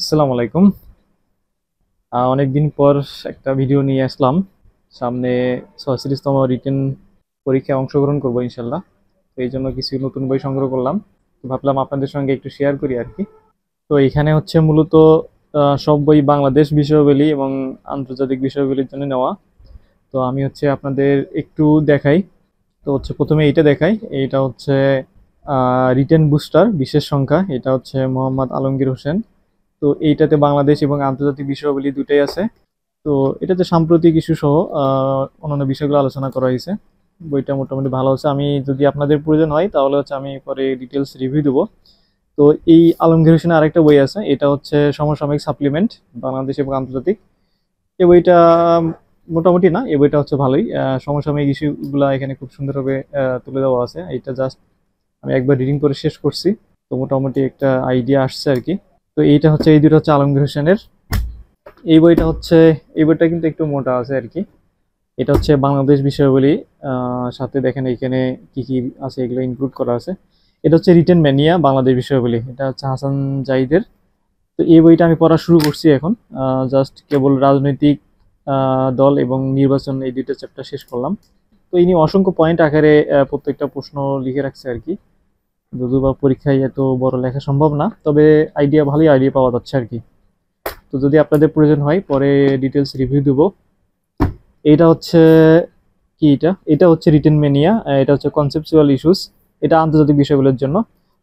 আসসালামু আলাইকুম। অনেকদিন পর একটা ভিডিও নিয়ে আসলাম। সামনে 46তম রিটেন পরীক্ষায় অংশগ্রহণ করবো ইনশাল্লাহ। তো এই জন্য কিছু নতুন বই সংগ্রহ করলাম। তো ভাবলাম আপনাদের সঙ্গে একটু শেয়ার করি আর কি। তো এখানে হচ্ছে মূলত সব বই বাংলাদেশ বিষয়াবলী এবং আন্তর্জাতিক বিষয়াবলীর জন্য নেওয়া। তো আমি হচ্ছে আপনাদের একটু দেখাই। তো হচ্ছে প্রথমে এইটা দেখাই। এইটা হচ্ছে রিটেন বুস্টার বিশেষ সংখ্যা। এটা হচ্ছে মোহাম্মদ আলমগীর হোসেন। তো এইটাতে বাংলাদেশ এবং আন্তর্জাতিক বিষয়াবলী দুটাই আছে। তো এটাতে সাম্প্রতিক ইস্যু সহ অন্যান্য বিষয়গুলো আলোচনা করা হয়েছে। বইটা মোটামুটি ভালো আছে। আমি যদি আপনাদের প্রয়োজন হয় তাহলে হচ্ছে আমি পরে ডিটেলস রিভিউ দেবো। তো এই আলমগীর হোসেনের আরেকটা বই আছে, এটা হচ্ছে সমসাময়িক সাপ্লিমেন্ট বাংলাদেশ এবং আন্তর্জাতিক। এই বইটা মোটামুটি না, এই বইটা হচ্ছে ভালোই। সমসাময়িক ইস্যুগুলা এখানে খুব সুন্দরভাবে তুলে দেওয়া আছে। এটা জাস্ট আমি একবার রিডিং করে শেষ করছি। তো মোটামুটি একটা আইডিয়া আসছে আর কি। তো এইটা হচ্ছে, এই দুটো হচ্ছে আলমগীর হোসেনের। এই বইটা হচ্ছে, এই বইটা কিন্তু একটু মোটা আছে আর কি। এটা হচ্ছে বাংলাদেশ বিষয়াবলী। সাথে দেখেন এখানে কি কি আছে, এগুলো ইনক্লুড করা আছে। এটা হচ্ছে রিটেন ম্যানিয়া বাংলাদেশ বিষয়াবলী, এটা হচ্ছে হাসান জাহিদের। তো এই বইটা আমি পড়া শুরু করছি এখন। জাস্ট কেবল রাজনৈতিক দল এবং নির্বাচন এই দুইটা চ্যাপ্টার শেষ করলাম। তো ইনি অসংখ্য পয়েন্ট আকারে প্রত্যেকটা প্রশ্ন লিখে রাখছে আর কি। যদিও বা পরীক্ষায় এত বড় লেখা সম্ভব না, তবে আইডিয়া, ভালোই আইডিয়া পাওয়া যাচ্ছে আর কি। তো যদি আপনাদের প্রয়োজন হয় পরে ডিটেলস রিভিউ দেবো। এটা হচ্ছে কি, এটা এটা হচ্ছে রিটেন মেনিয়া। এটা হচ্ছে কনসেপচুয়াল ইস্যুস। এটা আন্তর্জাতিক বিষয়গুলোর জন্য।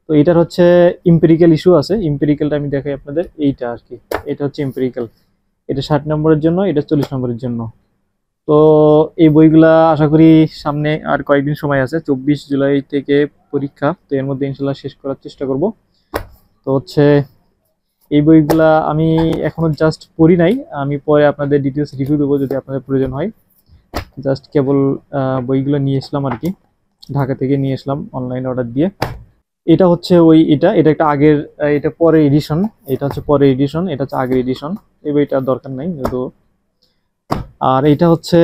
তো এটার হচ্ছে ইম্পেরিক্যাল ইস্যু আছে। ইম্পেরিক্যালটা আমি দেখাই আপনাদের, এইটা আর কি। এটা হচ্ছে ইম্পেরিক্যাল। এটা 60 নম্বরের জন্য, এটা 40 নম্বরের জন্য। তো এই বইগুলা আশা করি সামনে আর কয়েকদিন সময় আছে, 24 জুলাই থেকে পরীক্ষা। তো এর মধ্যে ইনশাল্লাহ শেষ করার চেষ্টা করব। তো হচ্ছে এই বইগুলা আমি এখনো জাস্ট পড়ি নাই। আমি পরে আপনাদের ডিটেলস রিভিউ দেবো যদি আপনাদের প্রয়োজন হয়। জাস্ট কেবল বইগুলো নিয়ে আসলাম আর কি। ঢাকা থেকে নিয়ে আসলাম অনলাইনে অর্ডার দিয়ে। এটা হচ্ছে ওই, এটা এটা একটা আগের, এটা পরের এডিশন। এটা হচ্ছে পরের এডিশন, এটা হচ্ছে আগের এডিশন। এই বইটার দরকার নাই যেহেতু। আর এটা হচ্ছে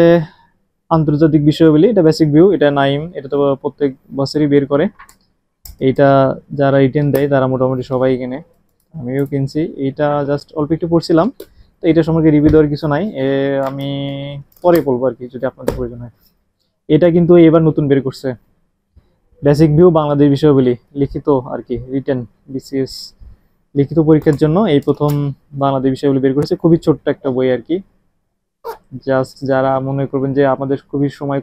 আন্তর্জাতিক বিষয়াবলী, এটা বেসিক ভিউ, এটা নাইম, এটা তো প্রত্যেক বছরই বের করে। এইটা যারা রিটেন দেয় তারা মোটামুটি সবাই কিনে, আমিও কিনছি। এইটা জাস্ট অল্প একটু পড়ছিলাম। তো এটা সম্পর্কে রিভিউ দেওয়ার কিছু নাই, আমি পরে বলবো আর কি যদি আপনাদের প্রয়োজন হয়। এটা কিন্তু এবার নতুন বের করছে, বেসিক ভিউ বাংলাদেশ বিষয়াবলী লিখিত আর কি, রিটেন বিসিএস লিখিত পরীক্ষার জন্য এই প্রথম বাংলাদেশ বিষয়াবলী বের করেছে। খুবই ছোট্ট একটা বই আর কি। জাস্ট যারা মনে করবেন যে আমাদের খুবই সময়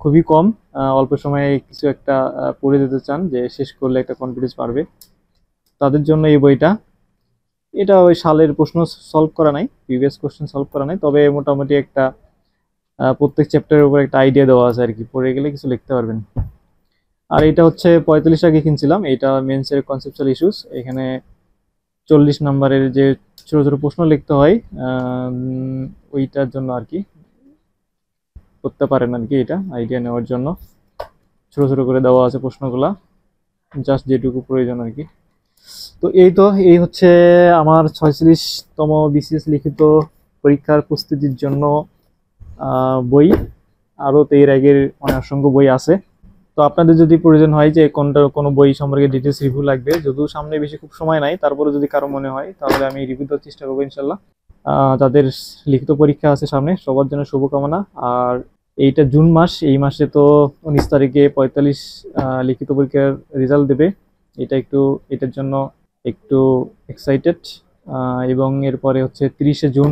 খুবই কম, অল্প সময়ে কিছু একটা পড়ে যেতে চান, যে শেষ করলে একটা কনফিডেন্স পারবে, তাদের জন্য এই বইটা। এটা ওই সালের প্রশ্ন সলভ করা নাই, প্রিভিয়াস কোশ্চেন সলভ করা নাই, তবে মোটামুটি একটা প্রত্যেক চ্যাপ্টারের উপর একটা আইডিয়া দেওয়া আছে আর কি, পড়ে গেলে কিছু লিখতে পারবেন। আর এটা হচ্ছে 45 টাকা কিনছিলাম। এটা মেন্সের কনসেপচুয়াল ইস্যুস। এখানে 40 নম্বরের যে ছোট ছোট প্রশ্ন লিখতে হয়, ওইটার জন্য আর কি, করতে পারেন আর কি, এটা আইডিয়া নেওয়ার জন্য ছোট ছোট করে দেওয়া আছে প্রশ্নগুলা, জাস্ট যেটুকু প্রয়োজন আর কি। তো এই হচ্ছে আমার 46তম বিসিএস লিখিত পরীক্ষার প্রস্তুতির জন্য বই। আরও তো এর আগের অনেক অসংখ্য বই আছে। তো আপনাদের যদি প্রয়োজন হয় যে কোনটা কোনো বই সম্পর্কে ডিটেলস রিভিউ লাগবে, যদিও সামনে বেশি খুব সময় নাই, তারপরে যদি কারো মনে হয় তাহলে আমি রিভিউ দেওয়ার চেষ্টা করবো ইনশাল্লাহ। যাদের লিখিত পরীক্ষা আছে সামনে সবার জন্য শুভকামনা। আর এইটা জুন মাস, এই মাসে তো 19 তারিখে 45 লিখিত পরীক্ষার রেজাল্ট দেবে। এটা একটু, এটার জন্য একটু এক্সাইটেড। এবং এরপরে হচ্ছে 30শে জুন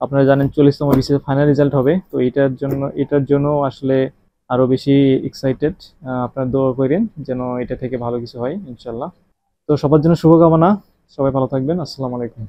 আপনারা জানেন 40তম বিসিএস ফাইনাল রেজাল্ট হবে। তো এটার জন্য আসলে আরো বেশি এক্সাইটেড। আপনারা দোয়া করেন যেন এটা থেকে ভালো কিছু হয় ইনশাল্লাহ। তো সবার জন্য শুভকামনা। সবাই ভালো থাকবেন। আসসালামু আলাইকুম।